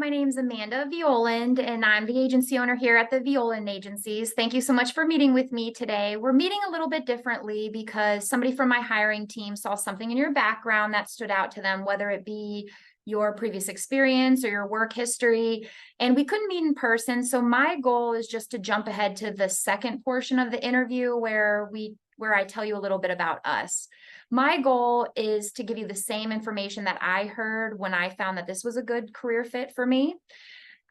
my name's Amanda Violand, and I'm the agency owner here at the Violand Agencies. Thank you so much for meeting with me today. We're meeting a little bit differently because somebody from my hiring team saw something in your background that stood out to them, whether it be your previous experience or your work history, and we couldn't meet in person. So my goal is just to jump ahead to the second portion of the interview where I tell you a little bit about us. My goal is to give you the same information that I heard when I found that this was a good career fit for me.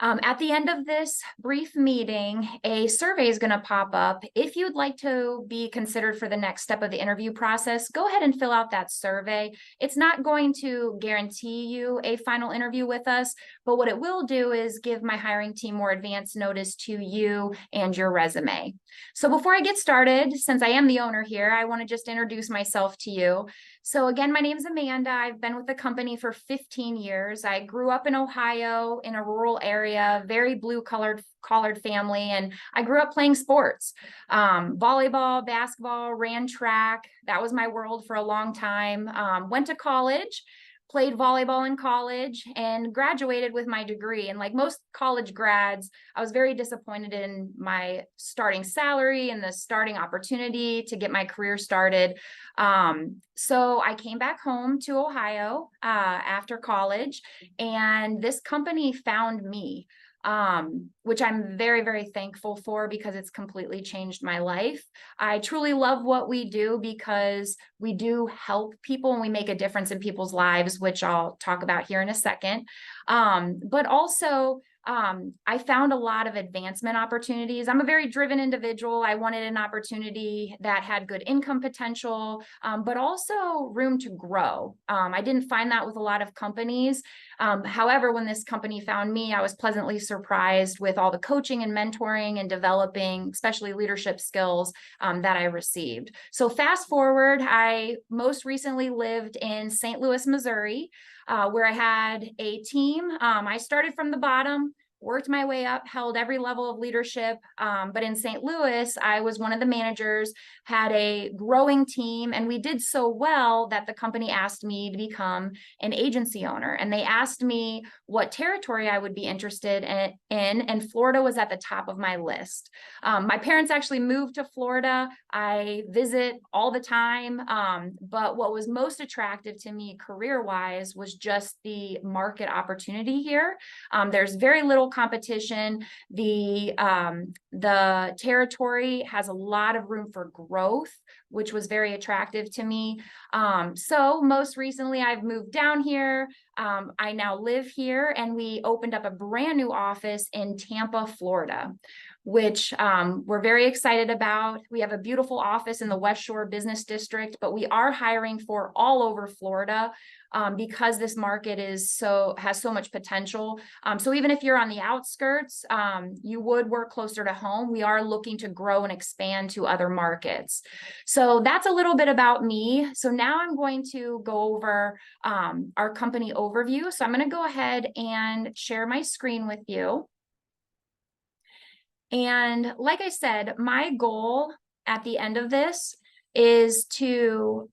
At the end of this brief meeting, a survey is going to pop up. If you'd like to be considered for the next step of the interview process, go ahead and fill out that survey. It's not going to guarantee you a final interview with us, but what it will do is give my hiring team more advance notice to you and your resume. So before I get started, since I am the owner here, I want to just introduce myself to you. So again, my name is Amanda. I've been with the company for 15 years. I grew up in Ohio in a rural area, very blue-collared family, and I grew up playing sports. Volleyball, basketball, ran track. That was my world for a long time. Went to college, played volleyball in college, and graduated with my degree. And like most college grads, I was very disappointed in my starting salary and the starting opportunity to get my career started. So I came back home to Ohio after college, and this company found me, which I'm very, very thankful for because it's completely changed my life. I truly love what we do because we do help people and we make a difference in people's lives, which I'll talk about here in a second. But also, I found a lot of advancement opportunities. I'm a very driven individual. I wanted an opportunity that had good income potential, but also room to grow. I didn't find that with a lot of companies. However, when this company found me, I was pleasantly surprised with all the coaching and mentoring and developing, especially leadership skills that I received. So fast forward, I most recently lived in St. Louis, Missouri, where I had a team. I started from the bottom, worked my way up, held every level of leadership. But in St. Louis, I was one of the managers, had a growing team, and we did so well that the company asked me to become an agency owner. And they asked me what territory I would be interested in, and Florida was at the top of my list. My parents actually moved to Florida. I visit all the time. But what was most attractive to me career-wise was just the market opportunity here. There's very little competition. The territory has a lot of room for growth, which was very attractive to me. So most recently, I've moved down here. I now live here, and we opened up a brand new office in Tampa, Florida, which we're very excited about. We have a beautiful office in the West Shore Business District, but we are hiring for all over Florida because this market has so much potential. So even if you're on the outskirts, you would work closer to home. We are looking to grow and expand to other markets. So that's a little bit about me. So now I'm going to go over our company overview. So I'm going to go ahead and share my screen with you. And like I said, my goal at the end of this is to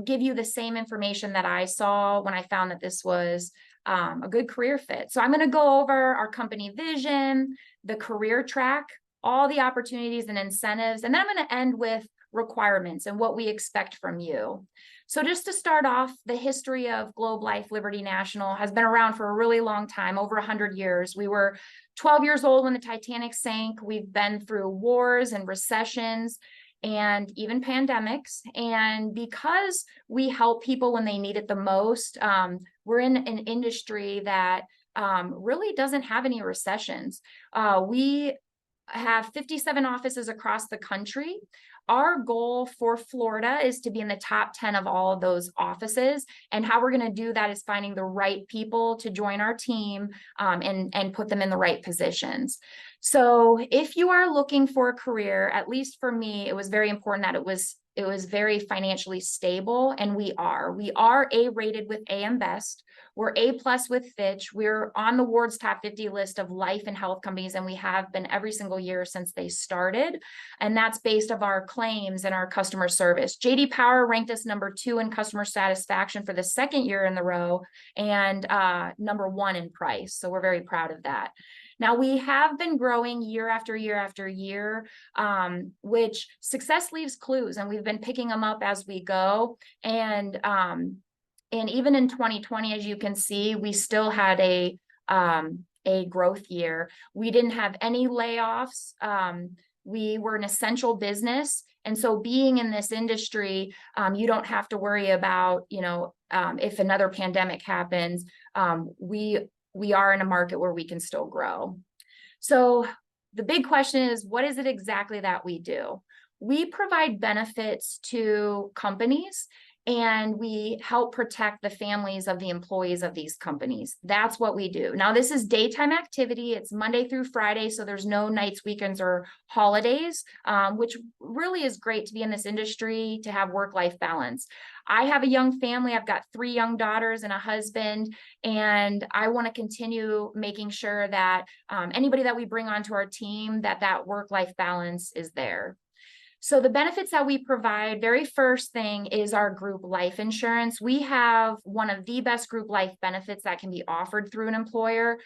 give you the same information that I saw when I found that this was a good career fit. So I'm going to go over our company vision, the career track, all the opportunities and incentives, and then I'm going to end with requirements and what we expect from you. So just to start off, the history of Globe Life Liberty National has been around for a really long time, over 100 years. We were 12 years old when the Titanic sank. We've been through wars and recessions and even pandemics. And because we help people when they need it the most, we're in an industry that really doesn't have any recessions. We have 57 offices across the country. Our goal for Florida is to be in the top 10 of all of those offices. And how we're going to do that is finding the right people to join our team and put them in the right positions. So if you are looking for a career, at least for me, it was very important that it was it was very financially stable, and we are A-rated with AM Best. We're A+ with Fitch. We're on the Ward's top 50 list of life and health companies, and we have been every single year since they started. And that's based on our claims and our customer service. JD Power ranked us #2 in customer satisfaction for the second year in a row, and #1 in price. So we're very proud of that. Now, we have been growing year after year after year, which success leaves clues, and we've been picking them up as we go. And even in 2020, as you can see, we still had a growth year. We didn't have any layoffs. We were an essential business. And so being in this industry, you don't have to worry about, if another pandemic happens. We are in a market where we can still grow. So the big question is, what is it exactly that we do? We provide benefits to companies, and we help protect the families of the employees of these companies. That's what we do. Now, this is daytime activity. It's Monday through Friday, so there's no nights, weekends, or holidays, which really is great to be in this industry, to have work-life balance. I have a young family. I've got 3 young daughters and a husband, and I want to continue making sure that anybody that we bring onto our team, that work-life balance is there. So the benefits that we provide, very first thing is our group life insurance. We have one of the best group life benefits that can be offered through an employer.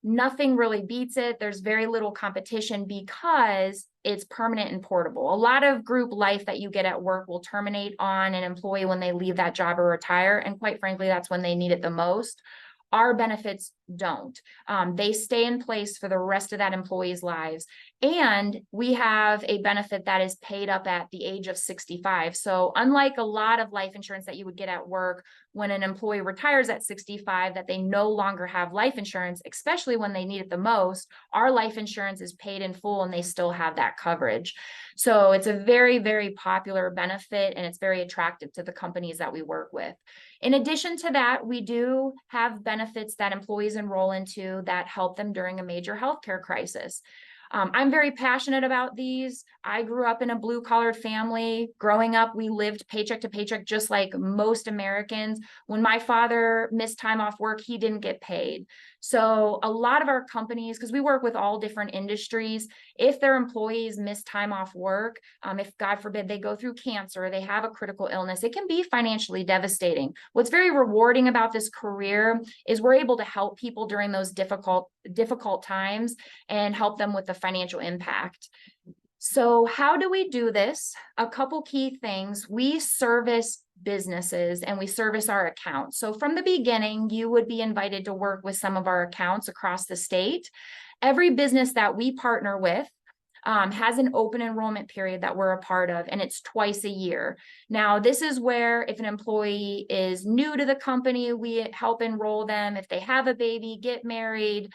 Nothing really beats it. There's very little competition because it's permanent and portable. A lot of group life that you get at work will terminate on an employee when they leave that job or retire. And quite frankly, that's when they need it the most. Our benefits don't. They stay in place for the rest of that employee's lives. And we have a benefit that is paid up at the age of 65. So unlike a lot of life insurance that you would get at work, when an employee retires at 65, that they no longer have life insurance, especially when they need it the most, our life insurance is paid in full and they still have that coverage. So it's a very, very popular benefit, and it's very attractive to the companies that we work with. In addition to that, we do have benefits that employees enroll into that help them during a major healthcare crisis. I'm very passionate about these. I grew up in a blue-collar family. Growing up, we lived paycheck to paycheck, just like most Americans. When my father missed time off work, he didn't get paid. So a lot of our companies, because we work with all different industries, if their employees miss time off work, if God forbid they go through cancer, they have a critical illness, it can be financially devastating. What's very rewarding about this career is we're able to help people during those difficult times and help them with the financial impact. So how do we do this? A couple key things. We service businesses and we service our accounts. So from the beginning, you would be invited to work with some of our accounts across the state. Every business that we partner with has an open enrollment period that we're a part of, and it's twice a year. Now, this is where if an employee is new to the company, we help enroll them. If they have a baby, get married,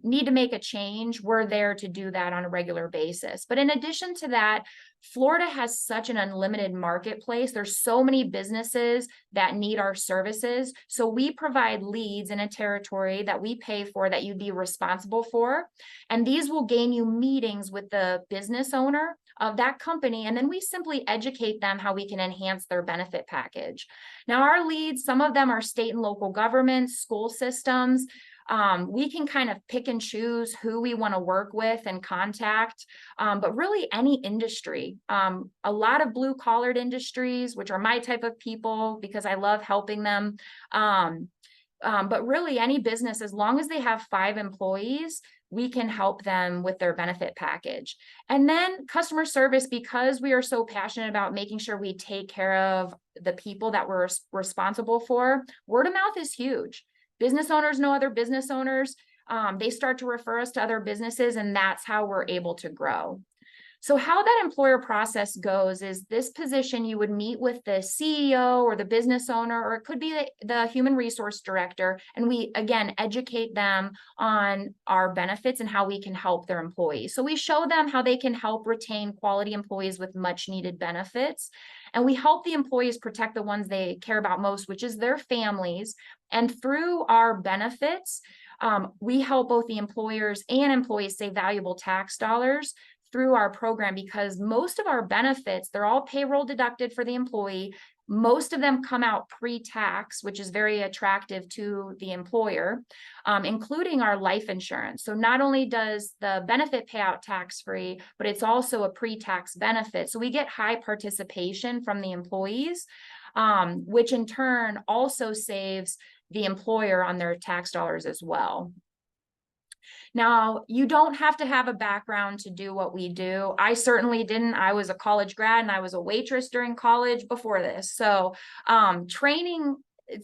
need to make a change, we're there to do that on a regular basis. But in addition to that, Florida has such an unlimited marketplace. There's so many businesses that need our services. So we provide leads in a territory that we pay for, that you'd be responsible for. And these will gain you meetings with the business owner of that company. And then we simply educate them how we can enhance their benefit package. Now, our leads, some of them are state and local governments, school systems. We can kind of pick and choose who we want to work with and contact, but really any industry. A lot of blue-collared industries, which are my type of people because I love helping them. But really any business, as long as they have 5 employees, we can help them with their benefit package. And then customer service, because we are so passionate about making sure we take care of the people that we're responsible for, word of mouth is huge. Business owners know other business owners. They start to refer us to other businesses, and that's how we're able to grow. So how that employer process goes is this position, you would meet with the CEO or the business owner, or it could be the human resource director. And we, again, educate them on our benefits and how we can help their employees. So we show them how they can help retain quality employees with much needed benefits. And we help the employees protect the ones they care about most, which is their families. And through our benefits, we help both the employers and employees save valuable tax dollars through our program because most of our benefits, they're all payroll deducted for the employee. Most of them come out pre-tax, which is very attractive to the employer, including our life insurance. So not only does the benefit pay out tax-free, but it's also a pre-tax benefit. So we get high participation from the employees, which in turn also saves the employer on their tax dollars as well. Now, you don't have to have a background to do what we do. I certainly didn't. I was a college grad and I was a waitress during college before this. So training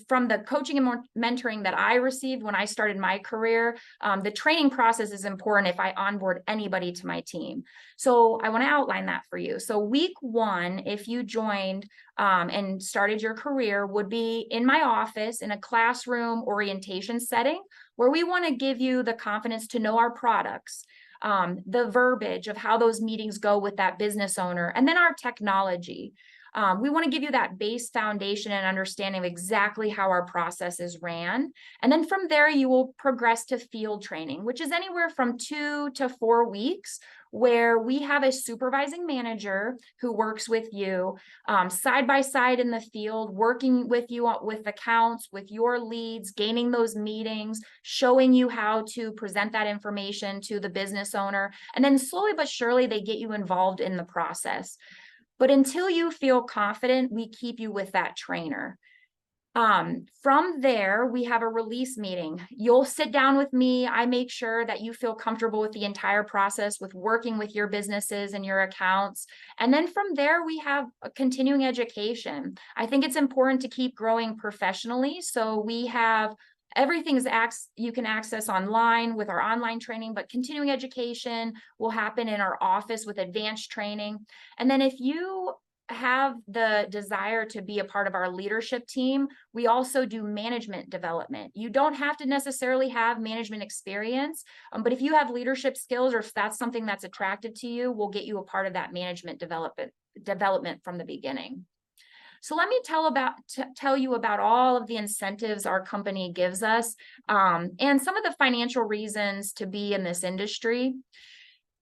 from the coaching and mentoring that I received when I started my career, the training process is important if I onboard anybody to my team. So I want to outline that for you. So week one, if you joined and started your career, would be in my office in a classroom orientation setting where we want to give you the confidence to know our products, the verbiage of how those meetings go with that business owner, and then our technology. We want to give you that base foundation and understanding of exactly how our processes ran. And then from there, you will progress to field training, which is anywhere from 2 to 4 weeks, where we have a supervising manager who works with you side by side in the field, working with you with accounts, with your leads, gaining those meetings, showing you how to present that information to the business owner. And then slowly but surely, they get you involved in the process. But until you feel confident, we keep you with that trainer. From there, we have a release meeting. You'll sit down with me. I make sure that you feel comfortable with the entire process, with working with your businesses and your accounts. And then from there, we have a continuing education. I think it's important to keep growing professionally. So we have everything you can access online with our online training, but continuing education will happen in our office with advanced training. And then if you have the desire to be a part of our leadership team, we also do management development. You don't have to necessarily have management experience, but if you have leadership skills or if that's something that's attractive to you, we'll get you a part of that management development from the beginning. So let me tell you about all of the incentives our company gives us and some of the financial reasons to be in this industry.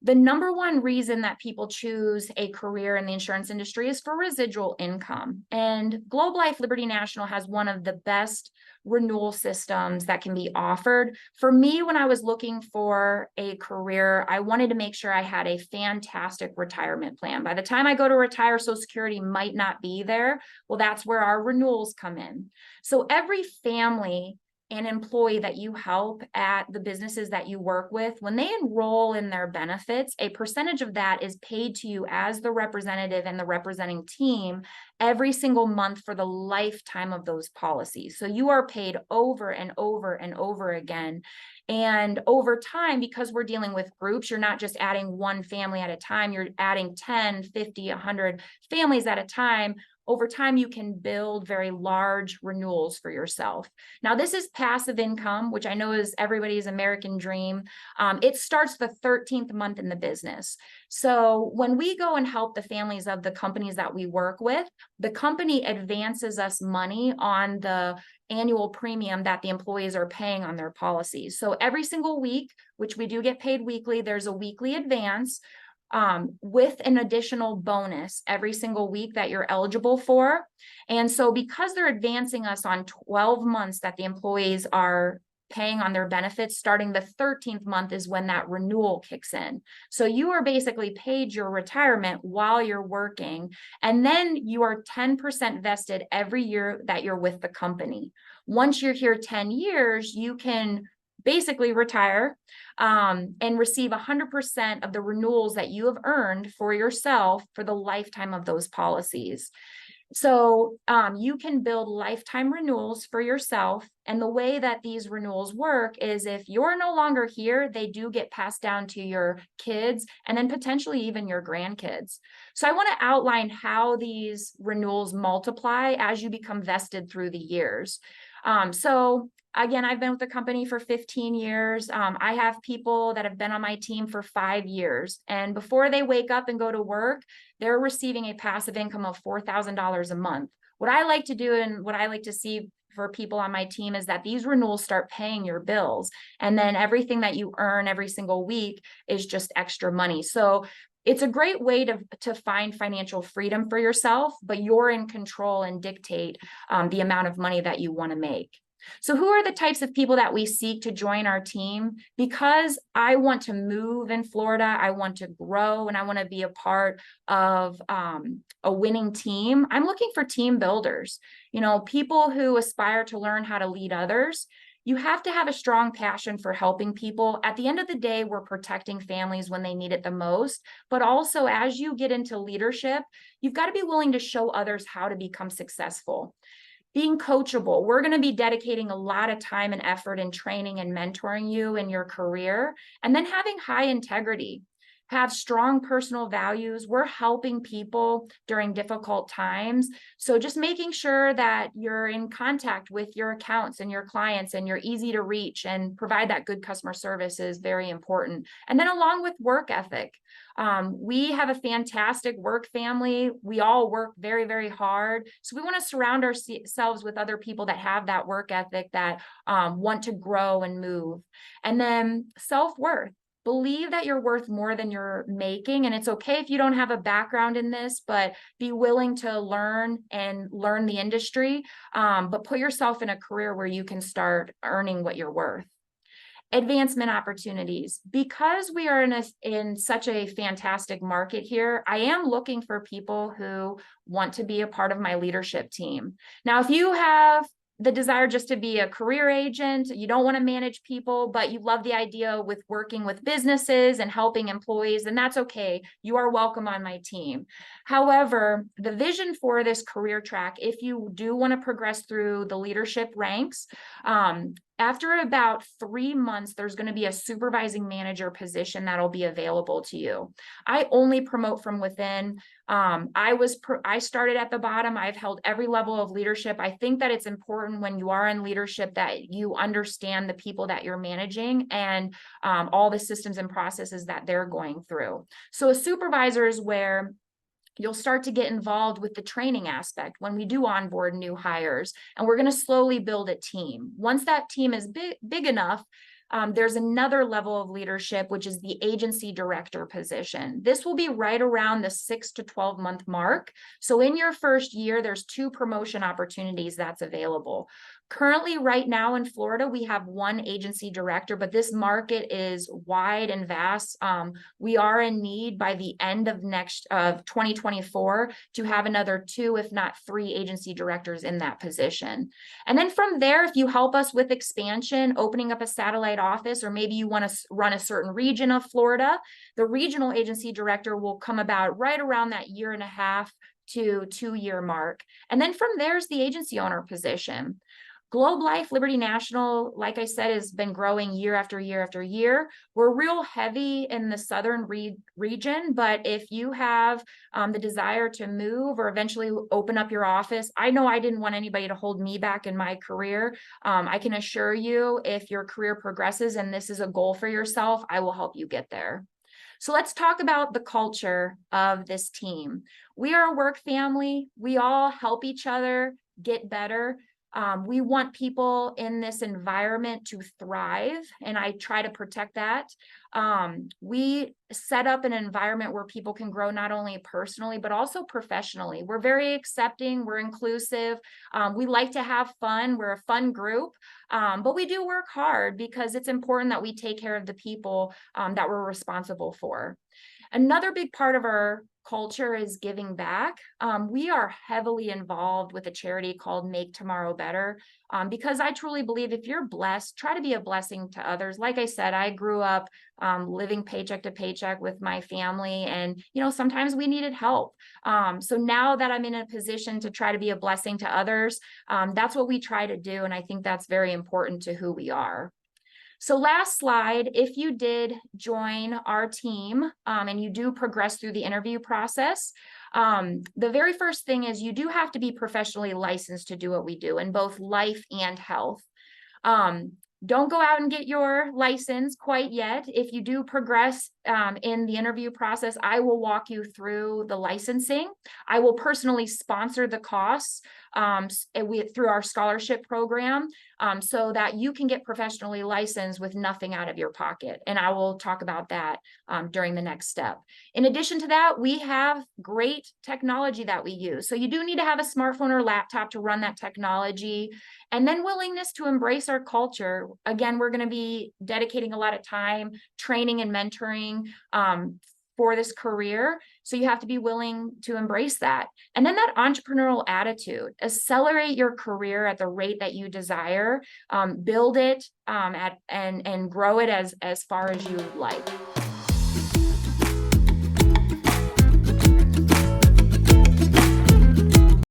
The number one reason that people choose a career in the insurance industry is for residual income. And Globe Life Liberty National has one of the best renewal systems that can be offered. For me, when I was looking for a career, I wanted to make sure I had a fantastic retirement plan. By the time I go to retire, Social Security might not be there. Well, that's where our renewals come in. So every family and employee that you help at the businesses that you work with, when they enroll in their benefits, a percentage of that is paid to you as the representative and the representing team every single month for the lifetime of those policies. So you are paid over and over and over again. And over time, because we're dealing with groups, you're not just adding one family at a time, you're adding 10, 50, 100 families at a time. Over time, you can build very large renewals for yourself. Now, this is passive income, which I know is everybody's American dream. It starts the 13th month in the business. So when we go and help the families of the companies that we work with, the company advances us money on the annual premium that the employees are paying on their policies. So every single week, which we do get paid weekly, there's a weekly advance with an additional bonus every single week that you're eligible for. And so because they're advancing us on 12 months that the employees are paying on their benefits, starting the 13th month is when that renewal kicks in. So you are basically paid your retirement while you're working, and then you are 10% vested every year that you're with the company. Once you're here 10 years, you can basically retire and receive 100% of the renewals that you have earned for yourself for the lifetime of those policies. So you can build lifetime renewals for yourself. And the way that these renewals work is if you're no longer here, they do get passed down to your kids and then potentially even your grandkids. So I want to outline how these renewals multiply as you become vested through the years. So again, I've been with the company for 15 years. I have people that have been on my team for 5 years. And before they wake up and go to work, they're receiving a passive income of $4,000 a month. What I like to do and what I like to see for people on my team is that these renewals start paying your bills. And then everything that you earn every single week is just extra money. So It's a great way to find financial freedom for yourself, but you're in control and dictate the amount of money that you want to make. So who are the types of people that we seek to join our team? Because I want to move in Florida, I want to grow, and I want to be a part of a winning team. I'm looking for team builders, people who aspire to learn how to lead others. You have to have a strong passion for helping people. At the end of the day, we're protecting families when they need it the most. But also, as you get into leadership, you've got to be willing to show others how to become successful. Being coachable, we're going to be dedicating a lot of time and effort in training and mentoring you in your career, and then having high integrity, have strong personal values. We're helping people during difficult times. So just making sure that you're in contact with your accounts and your clients and you're easy to reach and provide that good customer service is very important. And then along with work ethic, we have a fantastic work family. We all work very, very hard. So we want to surround ourselves with other people that have that work ethic, that want to grow and move. And then self-worth. Believe that you're worth more than you're making. And it's okay if you don't have a background in this, but be willing to learn the industry, but put yourself in a career where you can start earning what you're worth. Advancement opportunities. Because we are in such a fantastic market here, I am looking for people who want to be a part of my leadership team. Now, if you have the desire just to be a career agent, you don't want to manage people, but you love the idea with working with businesses and helping employees, and that's okay. You are welcome on my team. However, the vision for this career track, if you do want to progress through the leadership ranks, after about 3 months, there's going to be a supervising manager position that'll be available to you. I only promote from within. I started at the bottom. I've held every level of leadership. I think that it's important when you are in leadership that you understand the people that you're managing and all the systems and processes that they're going through. So a supervisor is where you'll start to get involved with the training aspect when we do onboard new hires, and we're going to slowly build a team. Once that team is big enough, there's another level of leadership, which is the agency director position. This will be right around the 6 to 12 month mark. So in your first year, there's 2 promotion opportunities that's available. Currently, right now in Florida, we have 1 agency director, but this market is wide and vast. We are in need by the end of 2024 to have another 2, if not 3 agency directors in that position. And then from there, if you help us with expansion, opening up a satellite office, or maybe you want to run a certain region of Florida, the regional agency director will come about right around that 1.5 to 2-year mark. And then from there's the agency owner position. Globe Life Liberty National, like I said, has been growing year after year after year. We're real heavy in the southern region, but if you have the desire to move or eventually open up your office, I know I didn't want anybody to hold me back in my career. I can assure you, if your career progresses and this is a goal for yourself, I will help you get there. So let's talk about the culture of this team. We are a work family. We all help each other get better. We want people in this environment to thrive, and I try to protect that. We set up an environment where people can grow not only personally, but also professionally. We're very accepting, we're inclusive. We like to have fun. We're a fun group, but we do work hard because it's important that we take care of the people that we're responsible for. Another big part of our culture is giving back. We are heavily involved with a charity called Make Tomorrow Better, because I truly believe if you're blessed, try to be a blessing to others. Like I said, I grew up living paycheck to paycheck with my family, and sometimes we needed help. So now that I'm in a position to try to be a blessing to others, that's what we try to do, and I think that's very important to who we are. So last slide, if you did join our team and you do progress through the interview process, the very first thing is you do have to be professionally licensed to do what we do in both life and health. Don't go out and get your license quite yet. If you do progress in the interview process, I will walk you through the licensing. I will personally sponsor the costs through our scholarship program. so that you can get professionally licensed with nothing out of your pocket. And I will talk about that during the next step. In addition to that, we have great technology that we use. So you do need to have a smartphone or laptop to run that technology, and then willingness to embrace our culture. Again, we're going to be dedicating a lot of time training and mentoring for this career. So you have to be willing to embrace that. And then that entrepreneurial attitude, accelerate your career at the rate that you desire, build it and grow it as far as you like.